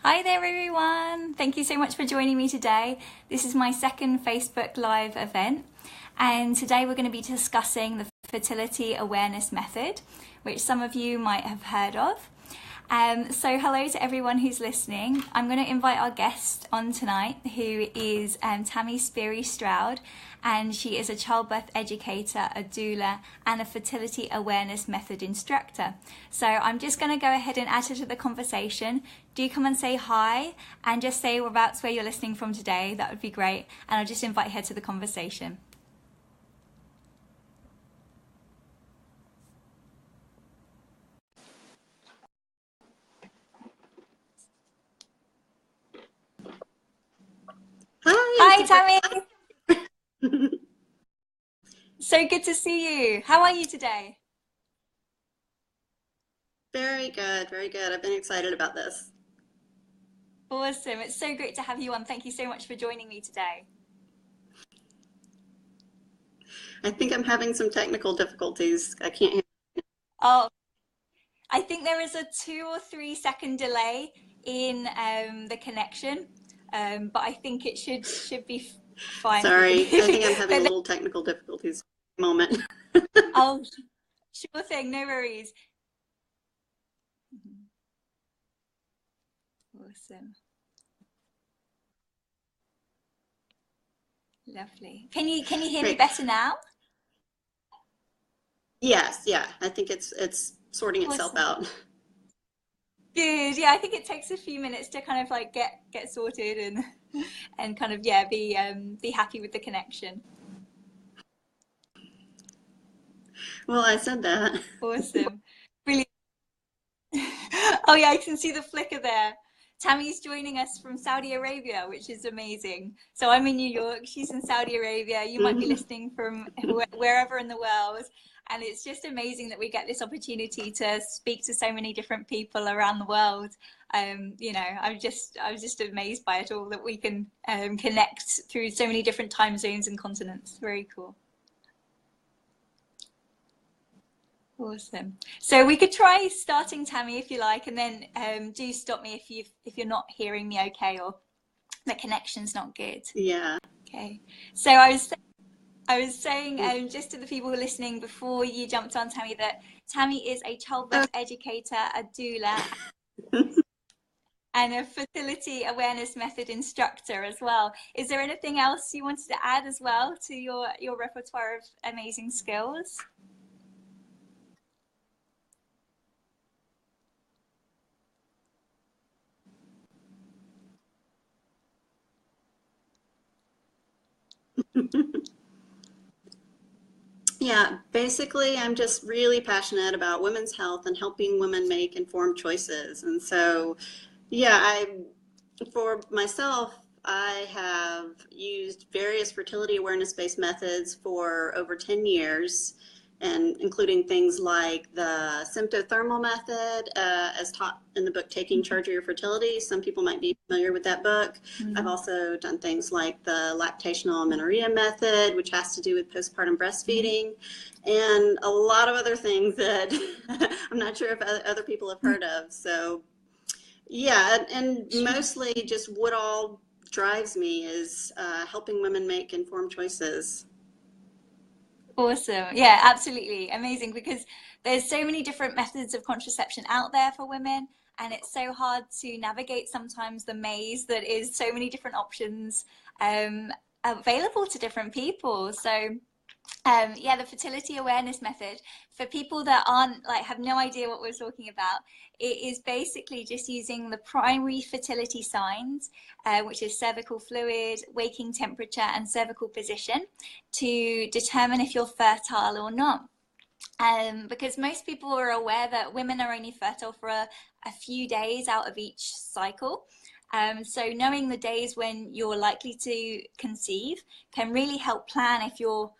Hi there everyone! Thank you so much for joining me today. This is my second Facebook Live event, and today we're going to be discussing the Fertility Awareness method, which some of you might have heard of. So hello to everyone who's listening. I'm going to invite our guest on tonight, who is Tami Stroud, and she is a childbirth educator, a doula, and a fertility awareness method instructor. So I'm just going to go ahead and add her to the conversation. Do come and say hi, and just say whereabouts where you're listening from today. That would be great, and I'll just invite her to the conversation. Hi, Tami. So good to see you. How are you today? Very good, very good. I've been excited about this. Awesome. It's so great to have you on. Thank you so much for joining me today. I think I'm having some technical difficulties. I can't hear. Oh, I think there is a 2 or 3 second delay in the connection, but I think it should be fine. Sorry, I think I'm having a little technical difficulties at the moment. Oh, sure thing, no worries. Awesome. Lovely. Can you hear me better now? Yes, yeah. I think it's sorting itself out. Good. Yeah, I think it takes a few minutes to kind of like get sorted and kind of be happy with the connection. Well, I said that. Awesome. Brilliant. Oh yeah, I can see the flicker there. Tami's joining us from Saudi Arabia, which is amazing. So I'm in New York, she's in Saudi Arabia. You might be listening from wherever in the world. And it's just amazing that we get this opportunity to speak to so many different people around the world. You know, I was just amazed by it all, that we can connect through so many different time zones and continents. Very cool. Awesome. So we could try starting, Tami, if you like, and then do stop me if you're not hearing me okay, or the connection's not good. Yeah. Okay. So I was saying just to the people who are listening before you jumped on, Tami, that Tami is a childbirth educator, a doula, and a fertility awareness method instructor as well. Is there anything else you wanted to add as well to your repertoire of amazing skills? Yeah, basically, I'm just really passionate about women's health and helping women make informed choices. And so, yeah, for myself, I have used various fertility awareness-based methods for over 10 years, and including things like the symptothermal method, as taught in the book Taking Charge of Your Fertility. Some people might be familiar with that book. I've also done things like the lactational amenorrhea method, which has to do with postpartum breastfeeding, and a lot of other things that I'm not sure if other people have heard of. So yeah, and mostly just what all drives me is helping women make informed choices. Awesome. Yeah, absolutely. Amazing, because there's so many different methods of contraception out there for women, and it's so hard to navigate sometimes the maze that is so many different options available to different people. So yeah, the fertility awareness method, for people that aren't have no idea what we're talking about, it is basically just using the primary fertility signs, which is cervical fluid, waking temperature, and cervical position, to determine if you're fertile or not. Because most people are aware that women are only fertile for a few days out of each cycle. So knowing the days when you're likely to conceive can really help plan if you're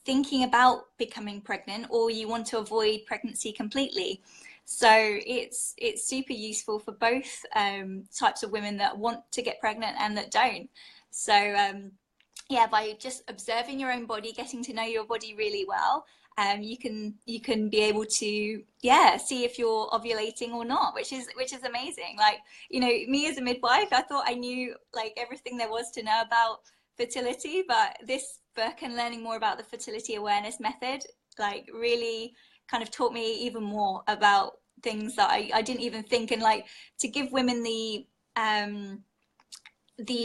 thinking about becoming pregnant or you want to avoid pregnancy completely. So it's super useful for both types of women that want to get pregnant and that don't. So yeah, by just observing your own body, getting to know your body really well, you can be able to, yeah, see if you're ovulating or not, which is amazing. Like, you know, me as a midwife, I thought I knew like everything there was to know about fertility, but this book and learning more about the fertility awareness method like really kind of taught me even more about things that I didn't even think, and like to give women the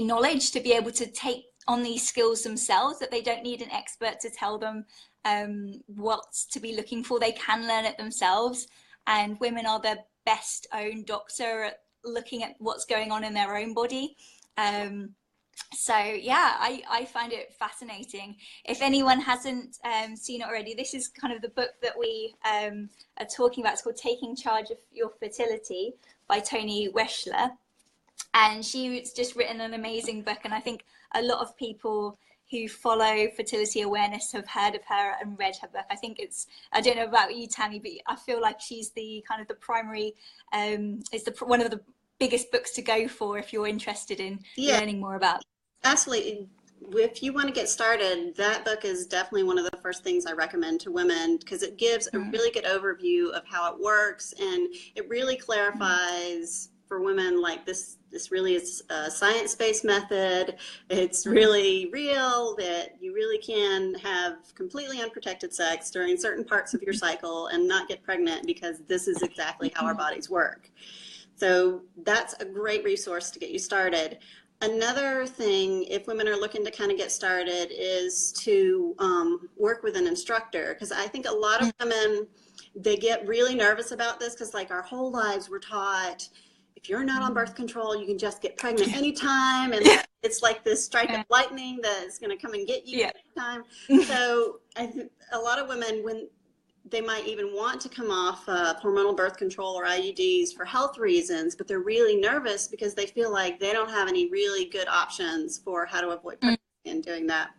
knowledge to be able to take on these skills themselves, that they don't need an expert to tell them what to be looking for. They can learn it themselves, and women are their best own doctor at looking at what's going on in their own body. So yeah, I find it fascinating. If anyone hasn't seen it already, this is kind of the book that we are talking about. It's called Taking Charge of Your Fertility by Toni Weschler. And she's just written an amazing book, and I think a lot of people who follow fertility awareness have heard of her and read her book. I think it's, I don't know about you, Tami, but I feel like she's the kind of the primary, it's the one of the biggest books to go for if you're interested in learning more about. Absolutely. If you want to get started, that book is definitely one of the first things I recommend to women, because it gives a really good overview of how it works, and it really clarifies for women like this really is a science-based method. It's really real, that you really can have completely unprotected sex during certain parts of your cycle and not get pregnant, because this is exactly how our bodies work. So that's a great resource to get you started. Another thing, if women are looking to kind of get started, is to work with an instructor, because I think a lot of women, they get really nervous about this, because like our whole lives we're taught, if you're not on birth control, you can just get pregnant anytime, and it's like this strike of lightning that is going to come and get you anytime. So I think a lot of women, when they might even want to come off hormonal birth control or IUDs for health reasons, but they're really nervous because they feel like they don't have any really good options for how to avoid pregnancy and doing that.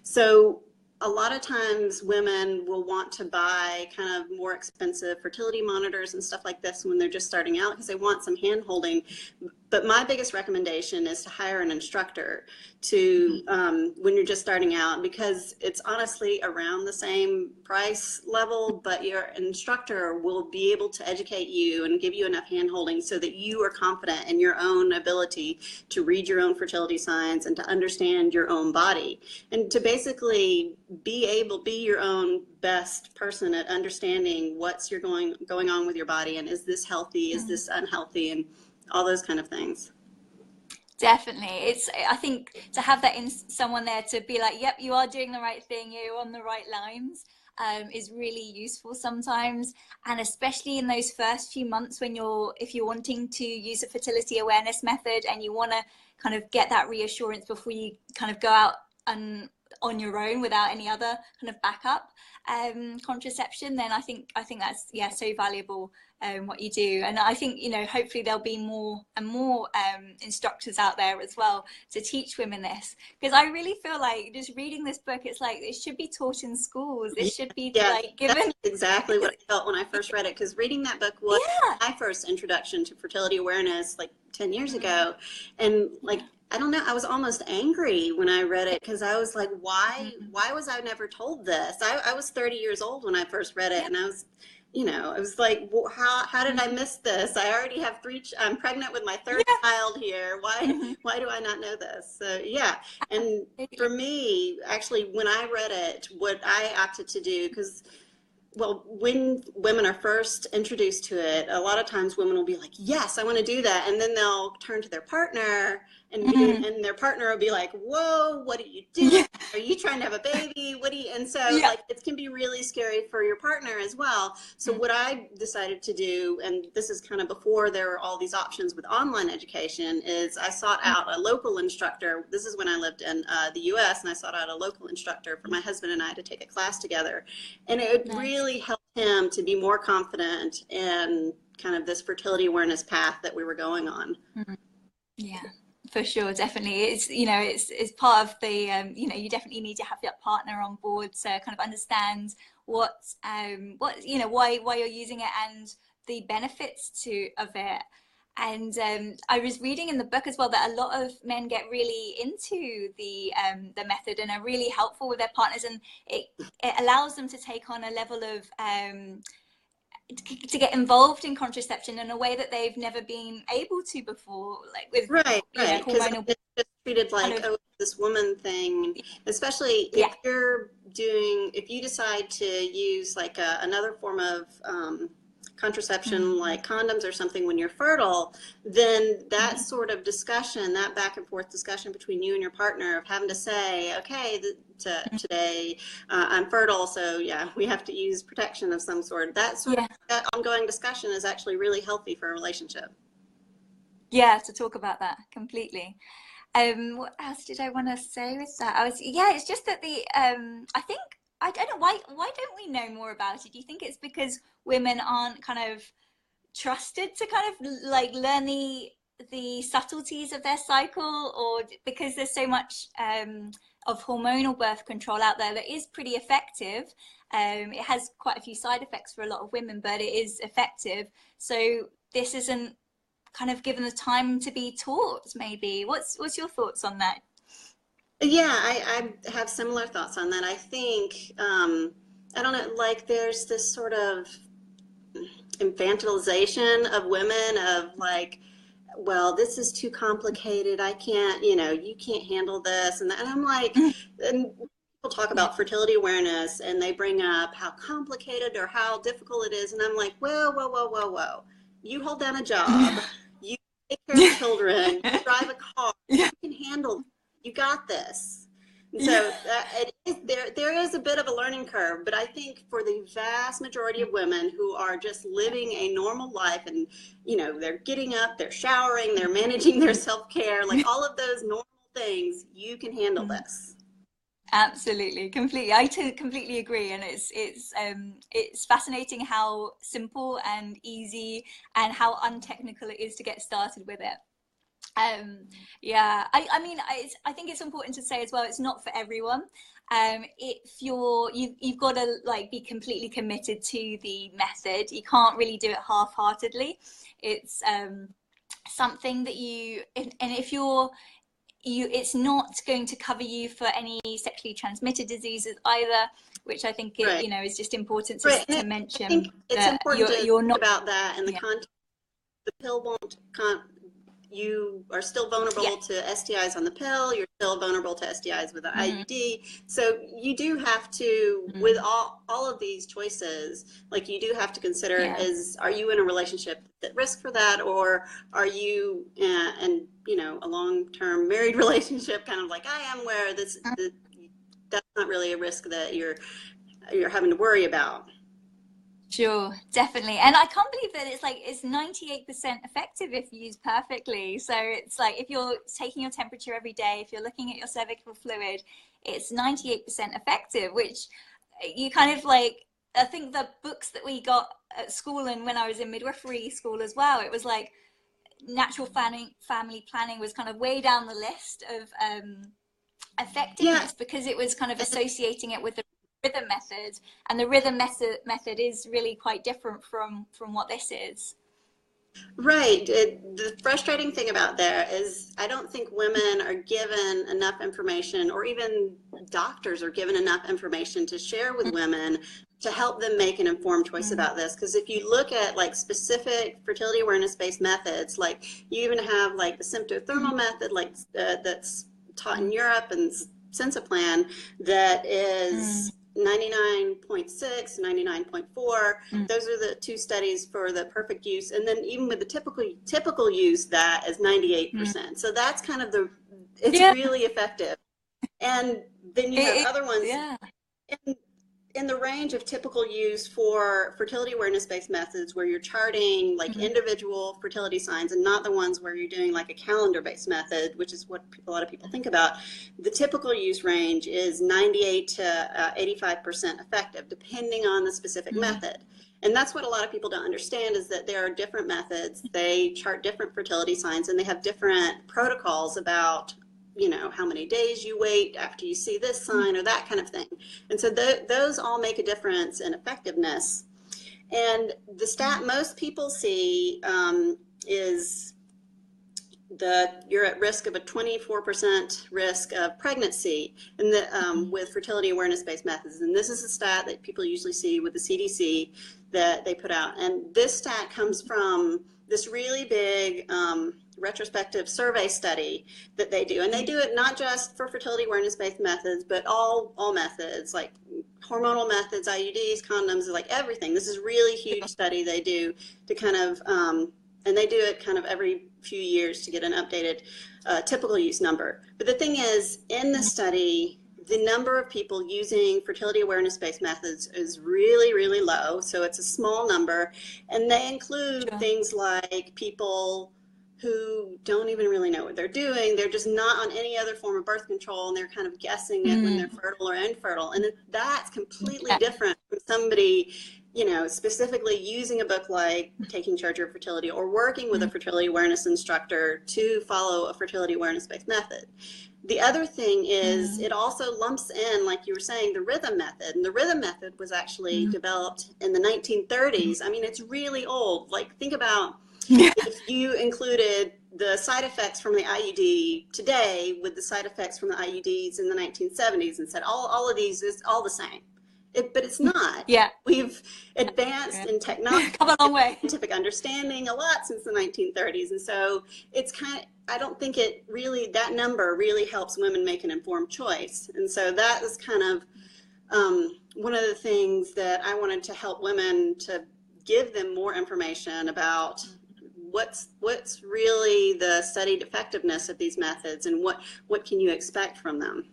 So a lot of times women will want to buy kind of more expensive fertility monitors and stuff like this when they're just starting out, because they want some hand holding. But my biggest recommendation is to hire an instructor to when you're just starting out, because it's honestly around the same price level, but your instructor will be able to educate you and give you enough hand holding so that you are confident in your own ability to read your own fertility signs and to understand your own body, and to basically be your own best person at understanding what's going on with your body, and is this healthy, is this unhealthy, and all those kind of things. Definitely. I think to have that in someone there to be like, yep, you are doing the right thing, you're on the right lines, is really useful sometimes. And especially in those first few months when if you're wanting to use a fertility awareness method and you want to kind of get that reassurance before you kind of go out on your own without any other kind of backup contraception, then I think that's so valuable what you do. And I think, you know, hopefully there'll be more and more instructors out there as well to teach women this, because I really feel like just reading this book, it's like it should be taught in schools. It should be like given. That's exactly what I felt when I first read it, because reading that book was my first introduction to fertility awareness like 10 years ago, and like I don't know, I was almost angry when I read it, because I was like, why was I never told this? I was 30 years old when I first read it, and I was, you know, I was like, well, how did I miss this? I already have I'm pregnant with my third child here. Why do I not know this? So yeah, and for me, actually, when I read it, what I opted to do, because well, when women are first introduced to it, a lot of times women will be like, yes, I want to do that. And then they'll turn to their partner, and their partner will be like, whoa, what are you doing? Are you trying to have a baby? And so like, it can be really scary for your partner as well. So what I decided to do, and this is kind of before there were all these options with online education, is I sought out a local instructor. This is when I lived in the US, and I sought out a local instructor for my husband and I to take a class together. And it really helped him to be more confident in kind of this fertility awareness path that we were going on. Yeah, for sure, definitely. It's, you know, it's part of the you know, you definitely need to have that partner on board to kind of understand what you know, why you're using it and the benefits of it. And I was reading in the book as well that a lot of men get really into the method and are really helpful with their partners, and it allows them to take on a level of to get involved in contraception in a way that they've never been able to before, like with Right, you know, because hormonal it's just treated kind like, of, oh, this woman thing, especially yeah. if you decide to use like another form of contraception, Mm-hmm. like condoms or something when you're fertile, then that Mm-hmm. sort of discussion, that back and forth discussion between you and your partner of having to say, okay, today I'm fertile, so yeah, we have to use protection of some sort. Yeah. That ongoing discussion is actually really healthy for a relationship. Yeah, to talk about that completely. What else did I want to say with that? Yeah, it's just that I think, I don't know, why don't we know more about it? Do you think it's because women aren't kind of trusted to kind of like learn the subtleties of their cycle, or because there's so much of hormonal birth control out there that is pretty effective? It has quite a few side effects for a lot of women, but it is effective. So this isn't kind of given the time to be taught, maybe. What's your thoughts on that? Yeah, I have similar thoughts on that. I think, I don't know, like there's this sort of infantilization of women of like, well, this is too complicated. I can't, you can't handle this. And I'm like, and people talk Yeah. about fertility awareness and they bring up how complicated or how difficult it is. And I'm like, whoa, whoa, whoa, whoa, whoa. You hold down a job, you take care of children, you drive a car, Yeah. you can handle it. You got this. And Yeah. so there is a bit of a learning curve, but I think for the vast majority of women who are just living a normal life and, they're getting up, they're showering, they're managing their self-care, like all of those normal things, you can handle this. Absolutely, completely. I completely agree, and it's fascinating how simple and easy and how untechnical it is to get started with it. Yeah, I mean, I think it's important to say as well, it's not for everyone. If you've got to like be completely committed to the method. You can't really do it half-heartedly. It's something that and if it's not going to cover you for any sexually transmitted diseases either, which I think Right. is just important Right. to And I think mention it's that important to you're think not. about that in the Yeah. context. The pill won't you are still Yeah. vulnerable to STIs on the pill. You're still vulnerable to STIs with an Mm-hmm. IUD. So you do have to, with all of these choices, like you do have to consider Yeah. are you in a relationship at risk for that, or are you in a long-term married relationship, kind of like I am, where that's not really a risk that you're having to worry about. Sure, definitely. And I can't believe that it's 98% effective if used perfectly. So it's like if you're taking your temperature every day, if you're looking at your cervical fluid, it's 98% effective, which you kind of like, I think the books that we got at school and when I was in midwifery school as well, it was like natural family planning was kind of way down the list of Yeah. effectiveness because it was kind of associating it with the rhythm method, and the rhythm method is really quite different from what this is. Right. The frustrating thing about that is I don't think women are given enough information, or even doctors are given enough information to share with women to help them make an informed choice about this. Because if you look at like specific fertility awareness based methods, like you even have like the symptothermal method, like that's taught in Europe, and Sensiplan, that is 99.6, 99.4. Those are the two studies for the perfect use. And then even with the typical use, that is 98%. So that's kind of it's really effective. And then you have other ones in the range of typical use for fertility awareness based methods, where you're charting like individual fertility signs and not the ones where you're doing like a calendar based method, which is what a lot of people think about. The typical use range is 98 to 85% effective, depending on the specific method. And that's what a lot of people don't understand, is that there are different methods. They chart different fertility signs, and they have different protocols about how many days you wait after you see this sign or that kind of thing. And so those all make a difference in effectiveness. And the stat most people see is you're at risk of a 24% risk of pregnancy with fertility awareness-based methods. And this is a stat that people usually see with the CDC that they put out. And this stat comes from this really big retrospective survey study that they do. And they do it not just for fertility awareness-based methods, but all methods, like hormonal methods, IUDs, condoms, like everything. This is a really huge study they do to kind of, and they do it kind of every few years to get an updated typical use number. But the thing is, in the study, the number of people using fertility awareness-based methods is really, really low. So it's a small number. And they include things like people who don't even really know what they're doing. They're just not on any other form of birth control, and they're kind of guessing it when they're fertile or infertile. And that's completely different from somebody, you know, specifically using a book like Taking Charge of Your Fertility or working with a fertility awareness instructor to follow a fertility awareness-based method. The other thing is it also lumps in, like you were saying, the rhythm method. And the rhythm method was actually developed in the 1930s. I mean, it's really old. Like, think about if you included the side effects from the IUD today with the side effects from the IUDs in the 1970s and said all of these is all the same. But it's not. Yeah. We've advanced in technology, come a long way, scientific understanding a lot since the 1930s. And so it's kind of, I don't think it really, that number really helps women make an informed choice. And so that is kind of one of the things that I wanted to help women, to give them more information about what's really the studied effectiveness of these methods and what can you expect from them.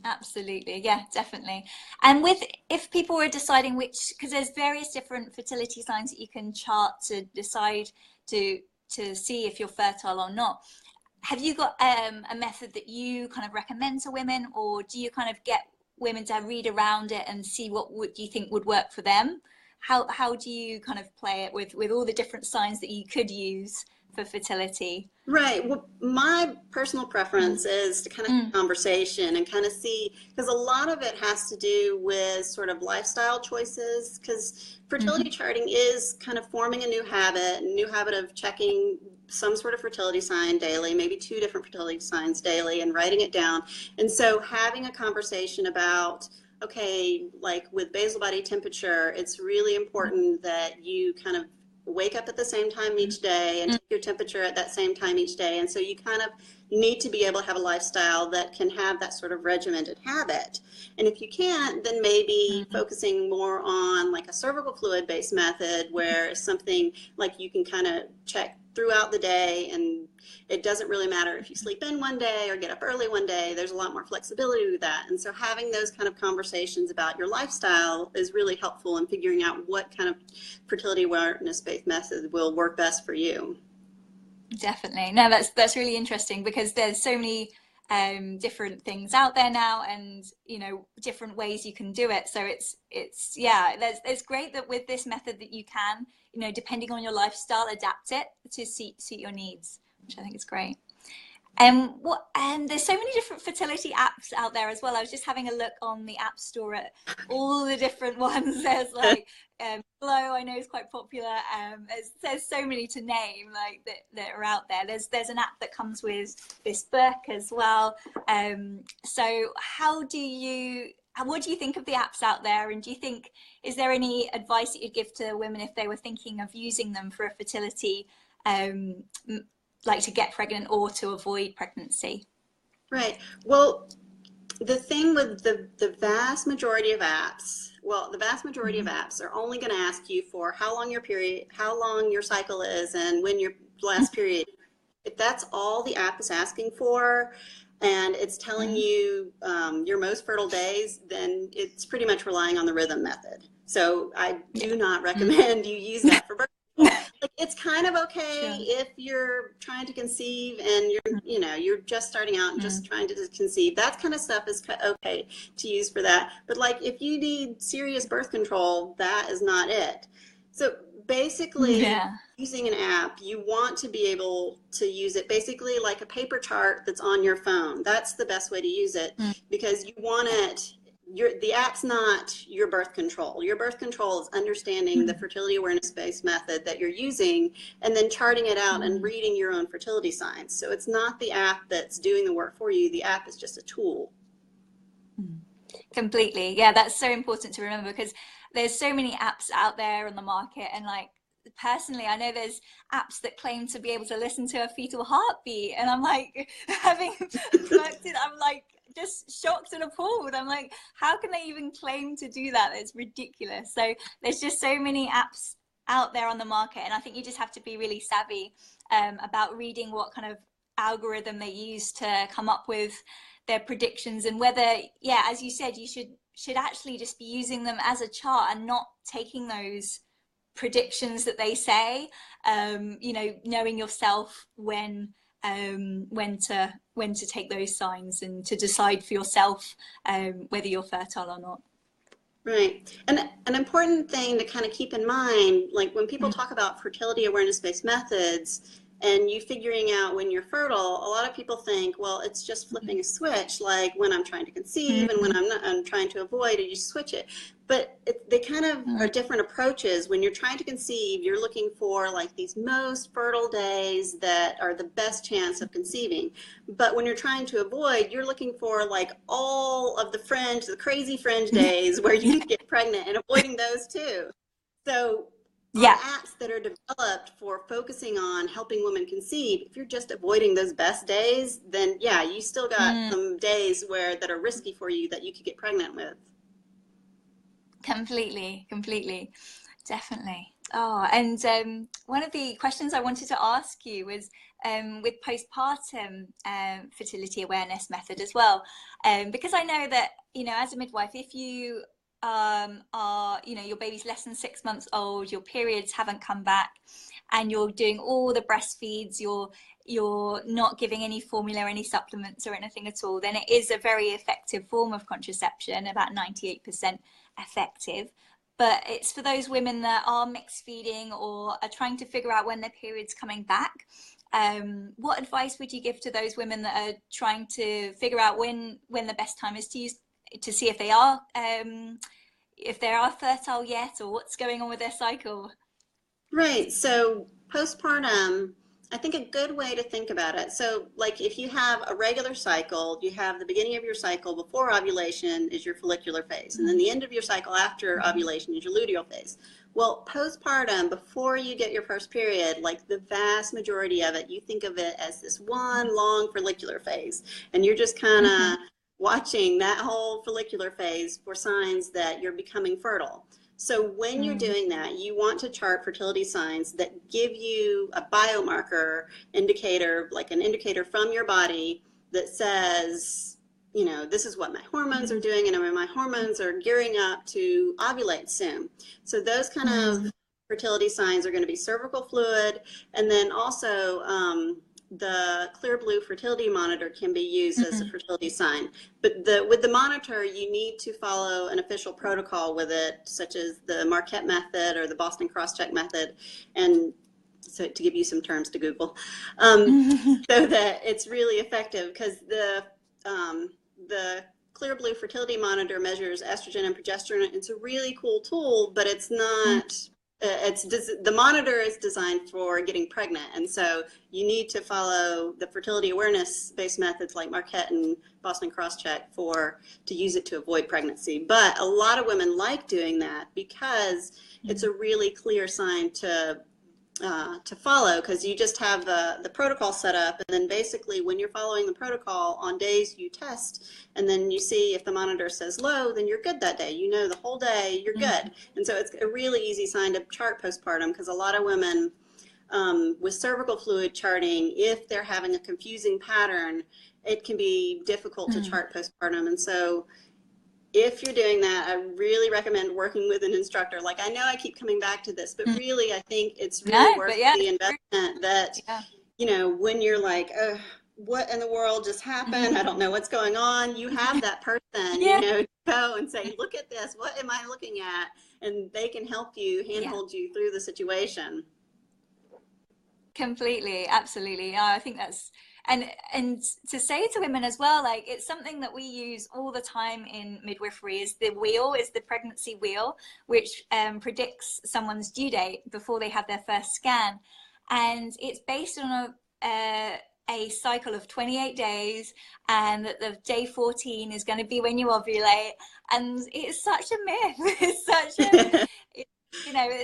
Absolutely, yeah, definitely. And if people were deciding which, because there's various different fertility signs that you can chart to decide to see if you're fertile or not. Have you got a method that you kind of recommend to women, or do you kind of get women to read around it and see what you think would work for them? How do you kind of play it with all the different signs that you could use for fertility? Right. Well, my personal preference is to kind of have a conversation and kind of see, because a lot of it has to do with sort of lifestyle choices, because fertility charting is kind of forming a new habit of checking some sort of fertility sign daily, maybe 2 different fertility signs daily, and writing it down. And so having a conversation about, okay, like with basal body temperature, it's really important that you kind of wake up at the same time each day and take your temperature at that same time each day. And so you kind of need to be able to have a lifestyle that can have that sort of regimented habit. And if you can't, then maybe focusing more on like a cervical fluid based method, where it's something like you can kind of check throughout the day, and it doesn't really matter if you sleep in one day or get up early one day. There's a lot more flexibility with that. And so having those kind of conversations about your lifestyle is really helpful in figuring out what kind of fertility awareness-based method will work best for you. Definitely. No, that's really interesting, because there's so many different things out there now, and you know, different ways you can do it. So it's yeah, it's great that with this method that you can, you know, depending on your lifestyle, adapt it to suit your needs, which I think is great. And there's so many different fertility apps out there as well. I was just having a look on the App Store at all the different ones. There's like Flow, I know is quite popular. There's so many to name, like that are out there. There's an app that comes with this book as well. So what do you think of the apps out there? And do you think, is there any advice that you'd give to women if they were thinking of using them for a fertility, like to get pregnant or to avoid pregnancy? Right. Well, the thing with the vast majority of apps, of apps are only going to ask you for how long your cycle is, and when your last period. If that's all the app is asking for, and it's telling you your most fertile days, then it's pretty much relying on the rhythm method. So I do not recommend you use that for birth control. Like, it's kind of okay if you're trying to conceive and you're just starting out and just trying to conceive. That kind of stuff is okay to use for that. But like, if you need serious birth control, that is not it. So basically, using an app, you want to be able to use it basically like a paper chart that's on your phone. That's the best way to use it, because you want it the app's not your birth control. Your birth control is understanding the fertility awareness-based method that you're using and then charting it out and reading your own fertility signs. So it's not the app that's doing the work for you. The app is just a tool. Completely. Yeah, that's so important to remember, because there's so many apps out there on the market, and like personally I know there's apps that claim to be able to listen to a fetal heartbeat, and I'm like, having worked it, I'm like just shocked and appalled. I'm like, how can they even claim to do that? It's ridiculous. So there's just so many apps out there on the market, and I think you just have to be really savvy about reading what kind of algorithm they use to come up with their predictions, and whether, yeah, as you said, you should actually just be using them as a chart and not taking those predictions that they say, you know, knowing yourself when to take those signs and to decide for yourself whether you're fertile or not. Right. And an important thing to kind of keep in mind, like when people talk about fertility awareness-based methods and you figuring out when you're fertile, a lot of people think, well, it's just flipping a switch, like when I'm trying to conceive and when I'm trying to avoid it, you switch it. But they kind of are different approaches. When you're trying to conceive, you're looking for like these most fertile days that are the best chance of conceiving. But when you're trying to avoid, you're looking for like all of the crazy fringe days where you could get pregnant, and avoiding those too. So Yeah. apps that are developed for focusing on helping women conceive, if you're just avoiding those best days, then yeah, you still got some days that are risky for you that you could get pregnant with. Completely, definitely. Oh, and one of the questions I wanted to ask you was with postpartum fertility awareness method as well, because I know that, you know, as a midwife, if you are, you know, your baby's less than 6 months old, your periods haven't come back, and you're doing all the breastfeeds, you're not giving any formula, any supplements or anything at all, then it is a very effective form of contraception, about 98% effective. But it's for those women that are mixed feeding or are trying to figure out when their period's coming back. What advice would you give to those women that are trying to figure out when the best time is to use, to see if they are fertile yet, or what's going on with their cycle? Right. So postpartum, I think a good way to think about it. So like if you have a regular cycle, you have the beginning of your cycle before ovulation is your follicular phase, and then the end of your cycle after ovulation is your luteal phase. Well, postpartum, before you get your first period, like the vast majority of it, you think of it as this one long follicular phase, and you're just kind of watching that whole follicular phase for signs that you're becoming fertile. So when you're doing that, you want to chart fertility signs that give you a biomarker indicator, like an indicator from your body that says, you know, this is what my hormones are doing, and my hormones are gearing up to ovulate soon. So those kind of fertility signs are going to be cervical fluid, and then also the Clear Blue fertility monitor can be used as a fertility sign. But with the monitor, you need to follow an official protocol with it, such as the Marquette method or the Boston crosscheck method, and so to give you some terms to Google, so that it's really effective, because the Clear Blue fertility monitor measures estrogen and progesterone. It's a really cool tool, but it's not. The monitor is designed for getting pregnant, and so you need to follow the fertility awareness based methods like Marquette and Boston crosscheck to use it to avoid pregnancy. But a lot of women like doing that because it's a really clear sign to follow, because you just have the protocol set up, and then basically when you're following the protocol on days you test, and then you see if the monitor says low, then you're good that day. You know the whole day you're good. And so it's a really easy sign to chart postpartum, because a lot of women with cervical fluid charting, if they're having a confusing pattern, it can be difficult to chart postpartum. And so if you're doing that, I really recommend working with an instructor. Like, I know I keep coming back to this, but really I think it's really worth the investment that, you know, when you're like, what in the world just happened? I don't know what's going on. You have that person, you know, to go and say, look at this. What am I looking at? And they can help you, handhold you through the situation. Completely, absolutely. I think that's and to say to women as well, like it's something that we use all the time in midwifery is the wheel, is the pregnancy wheel, which predicts someone's due date before they have their first scan, and it's based on a cycle of 28 days, and that the day 14 is going to be when you ovulate, and it's such a myth. It's such a it,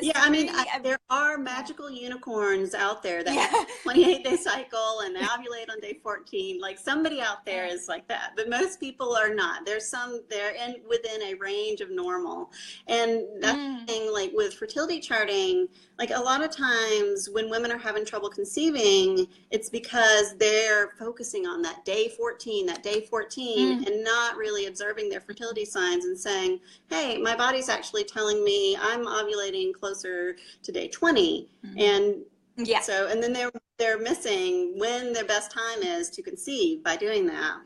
Yeah, it's I mean, really there are yeah. magical unicorns out there that have Yeah. 28-day cycle and they ovulate on day 14. Like somebody out there Yeah. is like that, but most people are not. There's some, they're in within a range of normal. And that's the Mm. thing, like with fertility charting, like a lot of times when women are having trouble conceiving, it's because they're focusing on that day 14, Mm. and not really observing their fertility signs and saying, hey, my body's actually telling me I'm ovulating closer to day 20. Mm. And Yeah, so, and then they're missing when their best time is to conceive by doing that.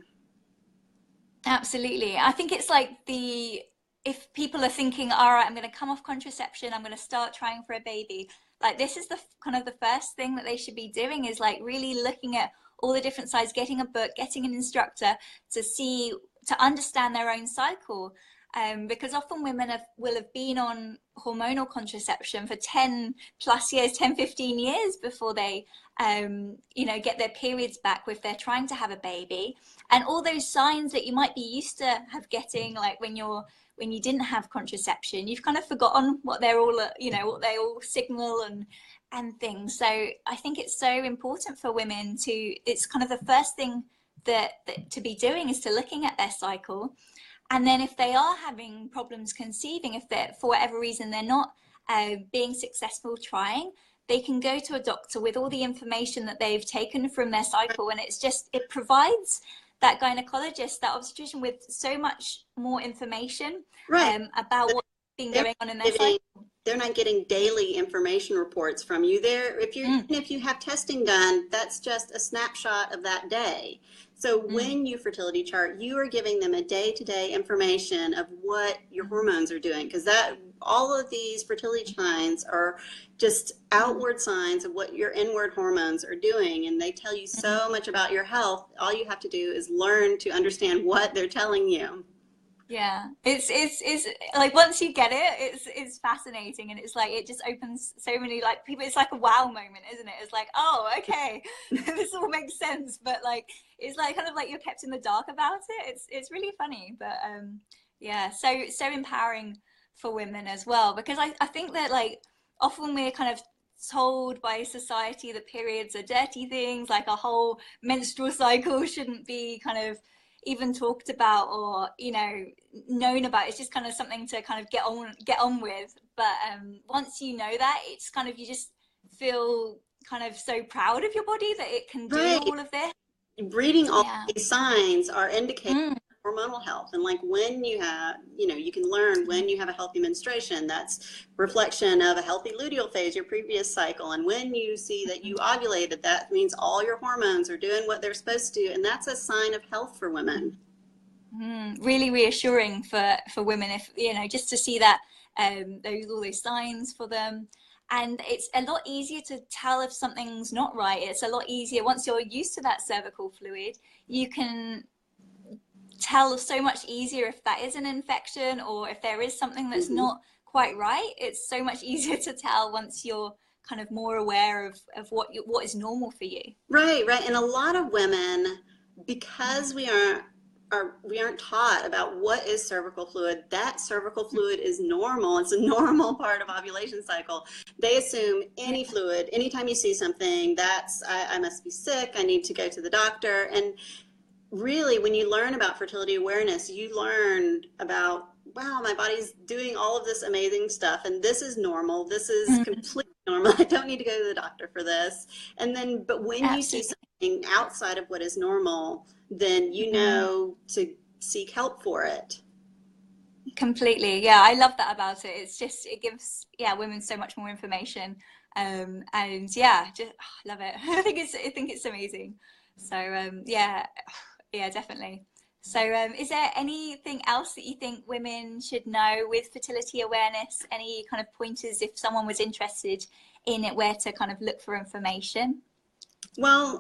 absolutely. I think it's like if people are thinking, all right, I'm going to come off contraception, I'm going to start trying for a baby. Like this is the kind of the first thing that they should be doing is like really looking at all the different sides, getting a book, getting an instructor to see, to understand their own cycle. Because often women will have been on hormonal contraception for 10 plus years, 10, 15 years before they, get their periods back if they're trying to have a baby. And all those signs that you might be used to have getting, like when you didn't have contraception, you've kind of forgotten what they're all, what they all signal and things. So I think it's so important for women it's kind of the first thing that to be doing is to looking at their cycle. And then if they are having problems conceiving, if they're, for whatever reason, they're not being successful trying, they can go to a doctor with all the information that they've taken from their cycle. And it provides that gynecologist, that obstetrician with so much more information Right. about what's been They're going on in their cycle. getting, they're not getting daily information reports from you. There, Mm, if you have testing done, that's just a snapshot of that day. So mm, when you fertility chart, you are giving them a day-to-day information of what your hormones are doing, because that all of these fertility signs are just mm, outward signs of what your inward hormones are doing, and they tell you mm. so much about your health. All you have to do is learn to understand what they're telling you. Yeah, it's like once you get it, it's fascinating, and it's like it just opens so many like people. It's like a wow moment, isn't it? It's like, oh, okay, this all makes sense. But like it's like kind of like you're kept in the dark about it. It's really funny, but yeah, so empowering for women as well, because I think that like often we're kind of told by society that periods are dirty things, like a whole menstrual cycle shouldn't be kind of even talked about or known about. It's just kind of something to kind of get on with. But once you know that, it's kind of you just feel kind of so proud of your body that it can do Right. all of this. Reading all Yeah. these signs are indicators Mm. of hormonal health. And like when you have, you can learn when you have a healthy menstruation, that's reflection of a healthy luteal phase, your previous cycle. And when you see that you ovulated, that means all your hormones are doing what they're supposed to. And that's a sign of health for women. Really reassuring for women, if just to see that all those signs for them. And it's a lot easier to tell if something's not right. It's a lot easier once you're used to that cervical fluid. You can tell so much easier if that is an infection or if there is something that's Mm-hmm. not quite right. It's so much easier to tell once you're kind of more aware of what is normal for you. Right, right. And a lot of women, because we aren't taught about what is cervical fluid, that cervical fluid is normal. It's a normal part of ovulation cycle. They assume Yeah. any fluid, anytime you see something, I must be sick, I need to go to the doctor. And really, when you learn about fertility awareness, you learn about, wow, my body's doing all of this amazing stuff, and this is normal. This is Mm, completely normal. I don't need to go to the doctor for this. And then, but when you see absolutely. something outside of what is normal, then you Mm, know to seek help for it. completely. Yeah, I love that about it. It's just it gives women so much more information. And yeah, just love it. I think it's amazing. So yeah, yeah, definitely. So is there anything else that you think women should know with fertility awareness? Any kind of pointers if someone was interested in it, where to kind of look for information? Well,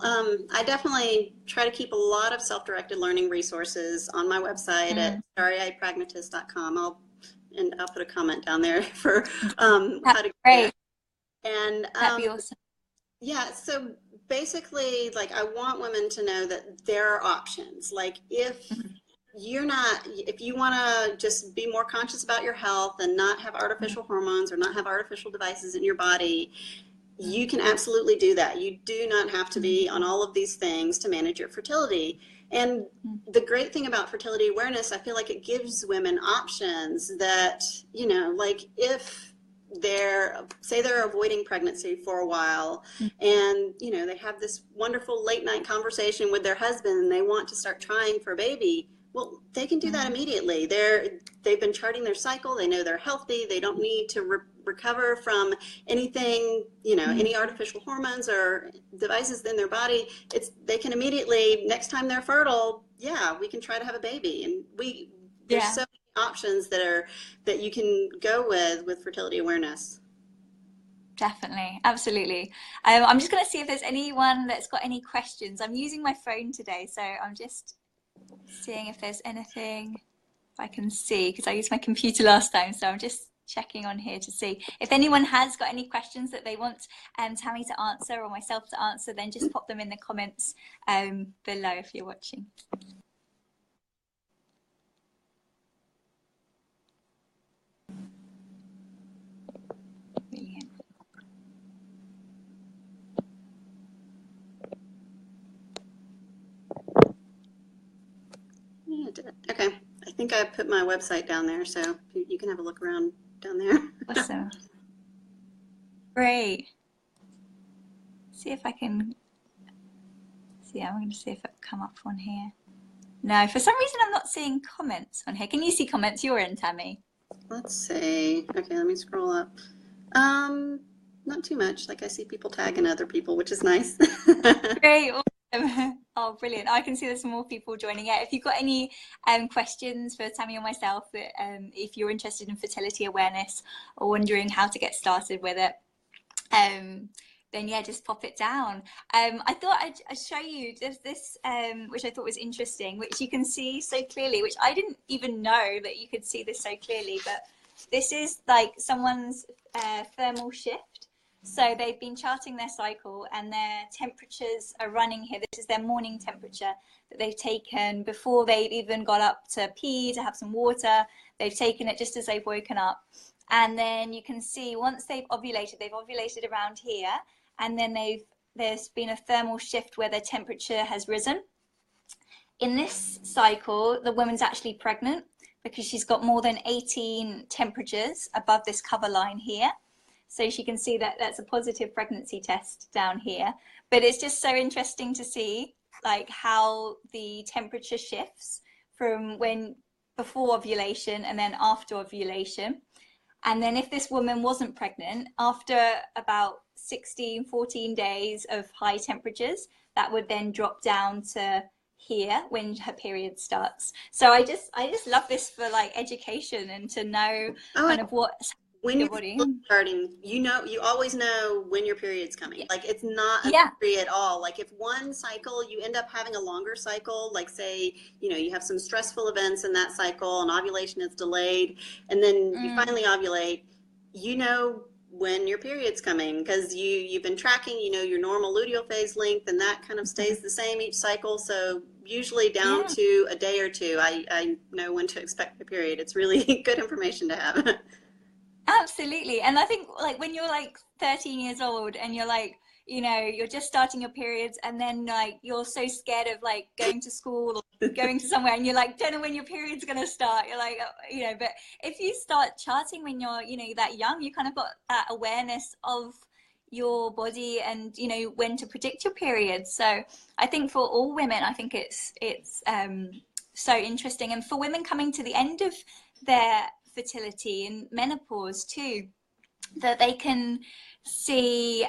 I definitely try to keep a lot of self-directed learning resources on my website at Mm, starry-eyedpragmatist.com. I'll put a comment down there for that's how to get there. great. And That'd be awesome. yeah, so basically, like, I want women to know that there are options. Like, if you want to just be more conscious about your health and not have artificial hormones or not have artificial devices in your body, you can absolutely do that. You do not have to be on all of these things to manage your fertility. And the great thing about fertility awareness, I feel like it gives women options that, like if they're avoiding pregnancy for a while and, they have this wonderful late night conversation with their husband and they want to start trying for a baby. Well, they can do that immediately. They've been charting their cycle. They know they're healthy. They don't need to recover from anything, any artificial hormones or devices in their body. They can immediately, next time they're fertile, yeah, we can try to have a baby. And there's so many options that you can go with fertility awareness. Definitely, absolutely. I'm just going to see if there's anyone that's got any questions. I'm using my phone today, so I'm just seeing if there's anything I can see, because I used my computer last time, so I'm just checking on here to see if anyone has got any questions that they want Tami to answer or myself to answer. Then just pop them in the comments below if you're watching. Brilliant. Yeah, I did it. Okay, I think I put my website down there, so you can have a look around down there. Awesome. Great. See if I can see. I'm going to see if it come up on here. No, for some reason I'm not seeing comments on here. Can you see comments your end, Tami? Let's see. Okay, let me scroll up. Not too much. Like I see people tagging other people, which is nice. Great. Awesome. Oh, brilliant. I can see there's some more people joining it. If you've got any questions for Tami or myself, if you're interested in fertility awareness or wondering how to get started with it, then yeah, just pop it down. I thought I'd show you this, which I thought was interesting, which you can see so clearly, which I didn't even know that you could see this so clearly, but this is like someone's thermal shift. So they've been charting their cycle and their temperatures are running here. This is their morning temperature that they've taken before they've even got up to pee, to have some water. They've taken it just as they've woken up. And then you can see once they've ovulated around here, and then there's been a thermal shift where their temperature has risen. In this cycle, the woman's actually pregnant because she's got more than 18 temperatures above this cover line here. So she can see that that's a positive pregnancy test down here. But it's just so interesting to see like how the temperature shifts from before ovulation and then after ovulation. And then if this woman wasn't pregnant, after about 14 days of high temperatures, that would then drop down to here when her period starts. So I just love this for like education and to know kind of what's when your you're body. starting, you always know when your period's coming. Yeah. Like it's not a mystery at all. Like if one cycle, you end up having a longer cycle, like say, you have some stressful events in that cycle and ovulation is delayed, and then you finally ovulate, when your period's coming because you've been tracking, your normal luteal phase length, and that kind of stays the same each cycle. So usually down to a day or two, I know when to expect the period. It's really good information to have. Absolutely. And I think like when you're like 13 years old and you're like, you're just starting your periods and then like you're so scared of like going to school or going to somewhere and you're like, don't know when your period's going to start. You're like, but if you start charting when you're, that young, you kind of got that awareness of your body and, when to predict your period. So I think for all women, I think it's so interesting. And for women coming to the end of their fertility and menopause too, that they can see,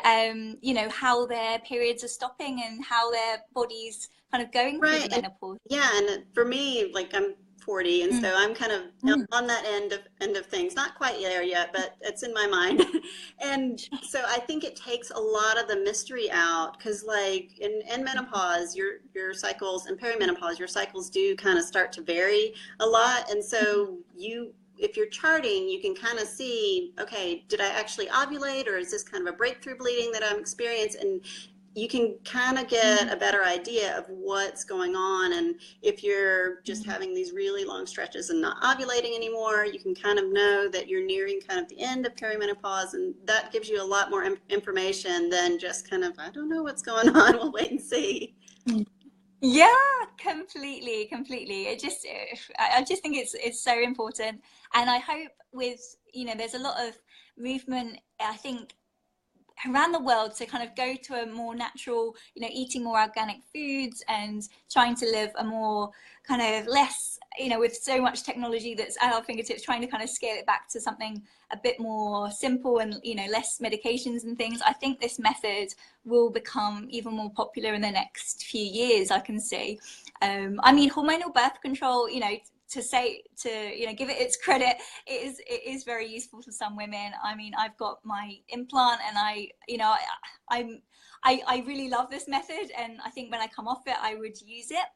you know, how their periods are stopping and how their body's kind of going through the Right. And menopause. yeah, and for me, like I'm 40, and Mm, so I'm kind of mm, on that end of things. Not quite there yet, but it's in my mind. And so I think it takes a lot of the mystery out because like in menopause, your cycles and perimenopause, your cycles do kind of start to vary a lot. And so you if you're charting, you can kind of see, okay, did I actually ovulate or is this kind of a breakthrough bleeding that I'm experiencing? And you can kind of get a better idea of what's going on. And if you're just having these really long stretches and not ovulating anymore, you can kind of know that you're nearing kind of the end of perimenopause. And that gives you a lot more information than just kind of, I don't know what's going on. We'll wait and see. yeah, completely, completely. I just think it's so important, and I hope with, you know, there's a lot of movement, I think, around the world to kind of go to a more natural, you know, eating more organic foods and trying to live a more kind of less, you know, with so much technology that's at our fingertips, trying to kind of scale it back to something a bit more simple and, you know, less medications and things. I think this method will become even more popular in the next few years, I can see. I mean, hormonal birth control, you know, to give it its credit, it is very useful to some women. I mean, I've got my implant, and I really love this method, and I think when I come off it I would use it.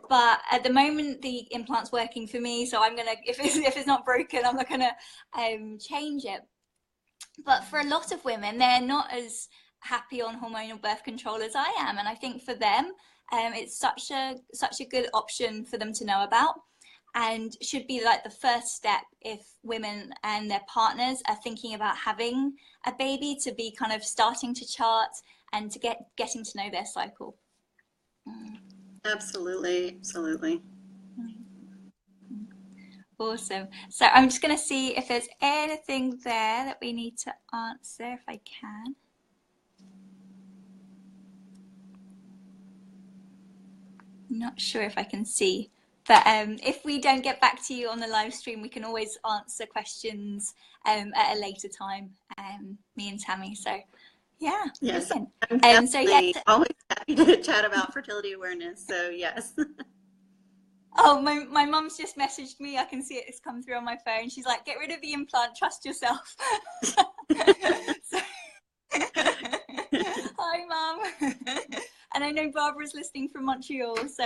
But at the moment the implant's working for me, so I'm gonna, if it's not broken, I'm not gonna change it. But for a lot of women, they're not as happy on hormonal birth control as I am, and I think for them, it's such a good option for them to know about, and should be like the first step if women and their partners are thinking about having a baby, to be kind of starting to chart and to getting to know their cycle. Absolutely. Absolutely. Awesome. So I'm just going to see if there's anything there that we need to answer, if I can. Not sure if I can see, but if we don't get back to you on the live stream, we can always answer questions at a later time, me and Tami. So yeah, Yes, brilliant. I'm So yeah. definitely always happy to chat about fertility awareness. So yes. Oh, my mum's just messaged me. I can see it's come through on my phone. She's like, get rid of the implant, trust yourself. So, hi, Mum. And I know Barbara's listening from Montreal. So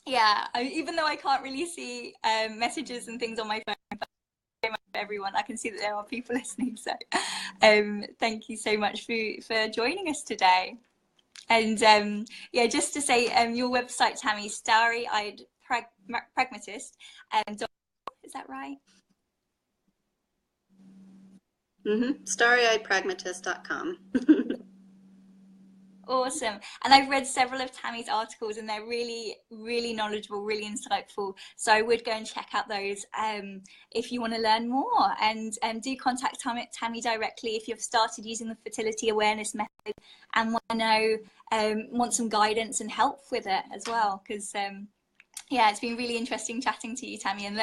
yeah, even though I can't really see messages and things on my phone, everyone, I can see that there are people listening. So thank you so much for joining us today. And yeah, just to say, your website, Tami, Starry-Eyed Pragmatist. Is that right? Starry-eyedpragmatist.com. Awesome. And I've read several of Tami's articles, and they're really, really knowledgeable, really insightful. So I would go and check out those if you want to learn more. And do contact Tami directly if you've started using the fertility awareness method and want to know, want some guidance and help with it as well. Because yeah, it's been really interesting chatting to you, Tami, and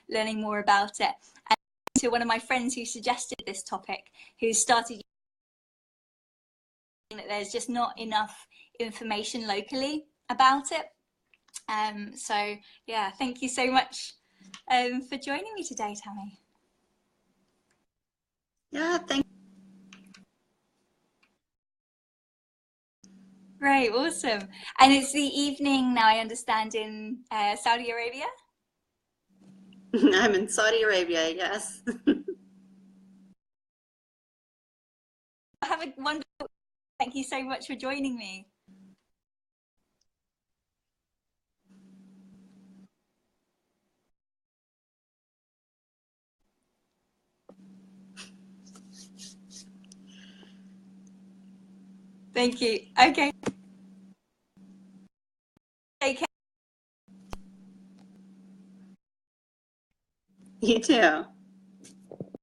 learning more about it. And to one of my friends who suggested this topic, who started, that there's just not enough information locally about it. So yeah, thank you so much for joining me today, Tami. Yeah, thank Great, awesome. And it's the evening now, I understand, in Saudi Arabia? you. I'm in Saudi Arabia, yes. Have a wonderful, thank you so much for joining me. Thank you. Okay. Take care. You too.